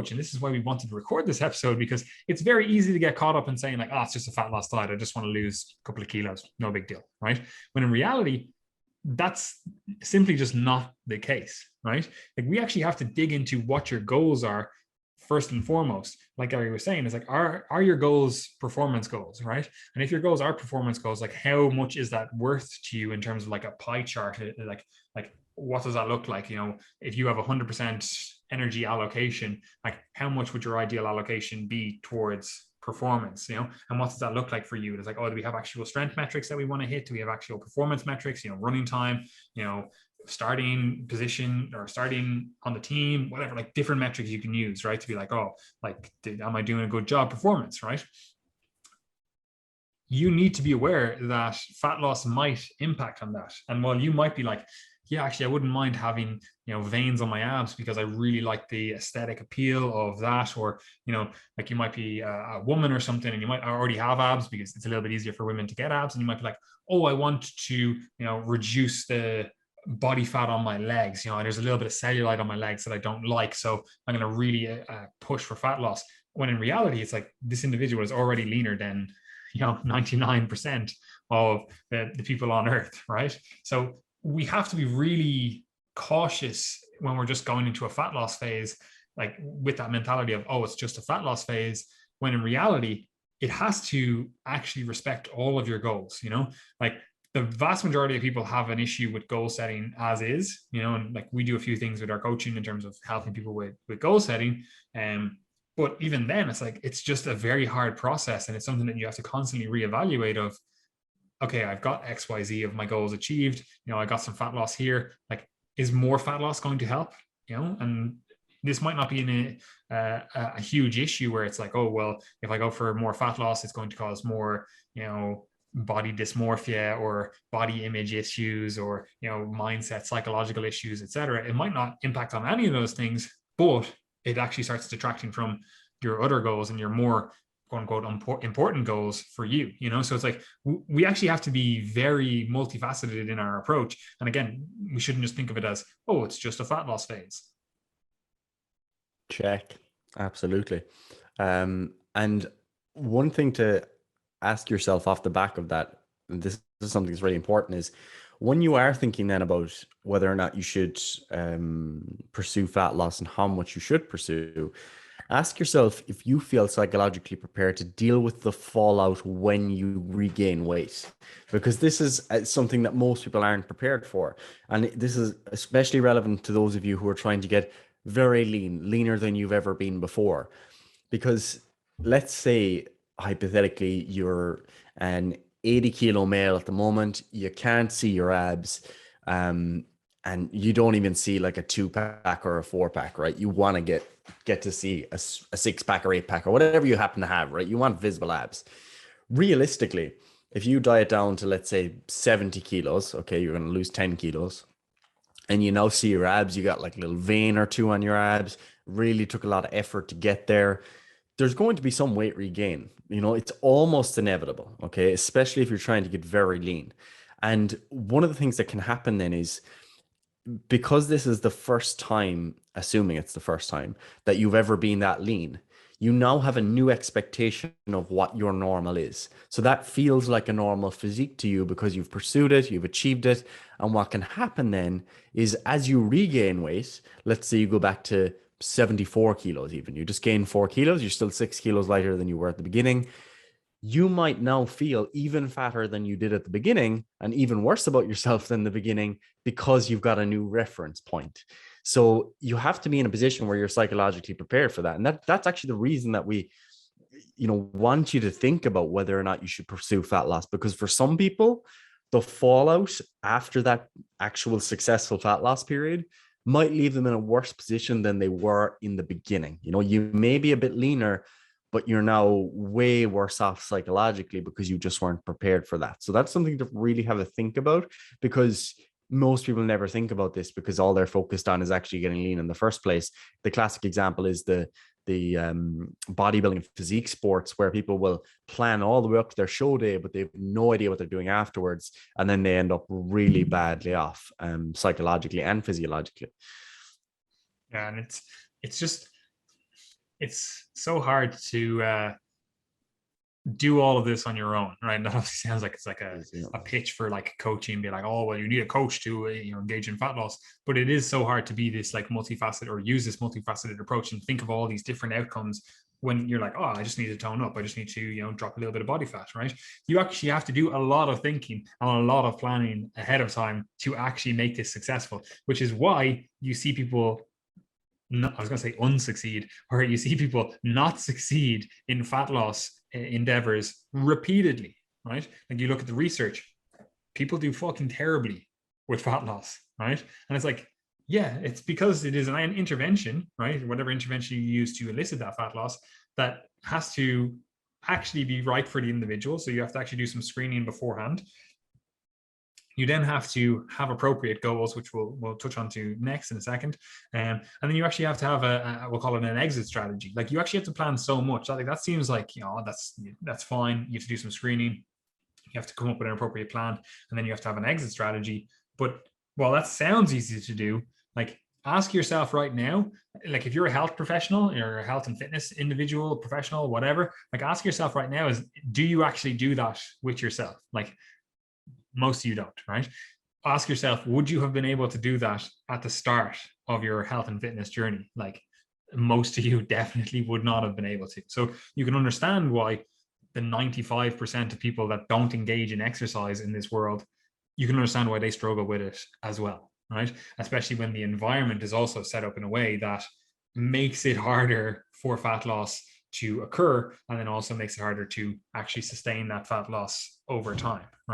approach. And this is why we wanted to record this episode, because it's very easy to get caught up in saying like, oh, it's just a fat loss diet. I just want to lose a couple of kilos. No big deal, right? When in reality, that's simply just not the case, right? Like we actually have to dig into what your goals are first and foremost. Like Gary was saying, is like, are your goals performance goals, right? And if your goals are performance goals, like how much is that worth to you in terms of like a pie chart? Like what does that look like? You know, if you have 100% energy allocation, like how much would your ideal allocation be towards performance, you know? And what does that look like for you? It's like, oh, do we have actual strength metrics that we want to hit? Do we have actual performance metrics, you know, running time, you know, starting position or starting on the team, whatever, like different metrics you can use, right? To be like, oh, like, am I doing a good job performance, right? You need to be aware that fat loss might impact on that. And while you might be like, yeah, actually, I wouldn't mind having, you know, veins on my abs because I really like the aesthetic appeal of that. Or, you know, like you might be a woman or something and you might already have abs because it's a little bit easier for women to get abs. And you might be like, oh, I want to, you know, reduce the body fat on my legs. You know, there's a little bit of cellulite on my legs that I don't like. So I'm going to really push for fat loss. When in reality, it's like this individual is already leaner than, you know, 99% of the people on earth, right? So we have to be really cautious when we're just going into a fat loss phase, like with that mentality of, oh, it's just a fat loss phase, when in reality, it has to actually respect all of your goals, you know? Like the vast majority of people have an issue with goal setting as is, you know, and like we do a few things with our coaching in terms of helping people with goal setting. But even then, it's like, it's just a very hard process. And it's something that you have to constantly reevaluate of, okay, I've got XYZ of my goals achieved. You know, I got some fat loss here. Like, is more fat loss going to help? You know, and this might not be in a huge issue where it's like, oh, well, if I go for more fat loss, it's going to cause more, you know, body dysmorphia or body image issues or, you know, mindset, psychological issues, etc. It might not impact on any of those things, but it actually starts detracting from your other goals and your more quote unquote important goals for you, you know? So it's like, we actually have to be very multifaceted in our approach. And again, we shouldn't just think of it as, oh, it's just a fat loss phase. Check. Absolutely. And one thing to ask yourself off the back of that, and this is something that's really important, is when you are thinking then about whether or not you should pursue fat loss and how much you should pursue, ask yourself if you feel psychologically prepared to deal with the fallout when you regain weight, because this is something that most people aren't prepared for. And this is especially relevant to those of you who are trying to get very lean, leaner than you've ever been before. Because let's say, hypothetically, you're an 80-kilo male at the moment, you can't see your abs, and you don't even see like a 2-pack or a 4-pack, right? You want to get to see a 6-pack or 8-pack or whatever you happen to have, right? You want visible abs. Realistically, if you diet down to, let's say, 70 kilos, okay, you're going to lose 10 kilos, and you now see your abs, you got like a little vein or two on your abs, really took a lot of effort to get there. There's going to be some weight regain. You know, it's almost inevitable, okay, especially if you're trying to get very lean. And one of the things that can happen then is, because this is the first time, assuming it's the first time that you've ever been that lean, you now have a new expectation of what your normal is. So that feels like a normal physique to you because you've pursued it, you've achieved it. And what can happen then is, as you regain weight, let's say you go back to 74 kilos, even you just gain 4 kilos, you're still 6 kilos lighter than you were at the beginning. You might now feel even fatter than you did at the beginning and even worse about yourself than the beginning because you've got a new reference point. So you have to be in a position where you're psychologically prepared for that. And that's actually the reason that we, you know, want you to think about whether or not you should pursue fat loss, because for some people, the fallout after that actual successful fat loss period might leave them in a worse position than they were in the beginning. You know, you may be a bit leaner, but you're now way worse off psychologically because you just weren't prepared for that. So that's something to really have a think about, because most people never think about this because all they're focused on is actually getting lean in the first place. The classic example is the bodybuilding physique sports, where people will plan all the way up to their show day, but they have no idea what they're doing afterwards. And then they end up really badly off psychologically and physiologically. Yeah, and it's just, it's so hard to do all of this on your own, right? And that obviously sounds like it's like a pitch for like coaching, be like, oh, well, you need a coach to engage in fat loss. But it is so hard to be this like multifaceted or use this multifaceted approach and think of all these different outcomes when you're like, oh, I just need to tone up. I just need to drop a little bit of body fat, right? You actually have to do a lot of thinking and a lot of planning ahead of time to actually make this successful, which is why you see people not, I was going to say unsucceed, where you see people not succeed in fat loss endeavors repeatedly, right? Like you look at the research, people do fucking terribly with fat loss, right? And it's like, yeah, it's because it is an intervention, right? Whatever intervention you use to elicit that fat loss, that has to actually be right for the individual. So you have to actually do some screening beforehand. You then have to have appropriate goals, which we'll touch on to next in a second. And then you actually have to have we'll call it an exit strategy. Like you actually have to plan so much. Like that seems like, that's fine. You have to do some screening. You have to come up with an appropriate plan, and then you have to have an exit strategy. But while that sounds easy to do, like ask yourself right now, like if you're a health professional, you're a health and fitness individual, professional, whatever, like ask yourself right now is, do you actually do that with yourself? Like most of you don't, right? Ask yourself, would you have been able to do that at the start of your health and fitness journey? Like most of you definitely would not have been able to. So you can understand why the 95% of people that don't engage in exercise in this world, you can understand why they struggle with it as well, right? Especially when the environment is also set up in a way that makes it harder for fat loss to occur, and then also makes it harder to actually sustain that fat loss over time.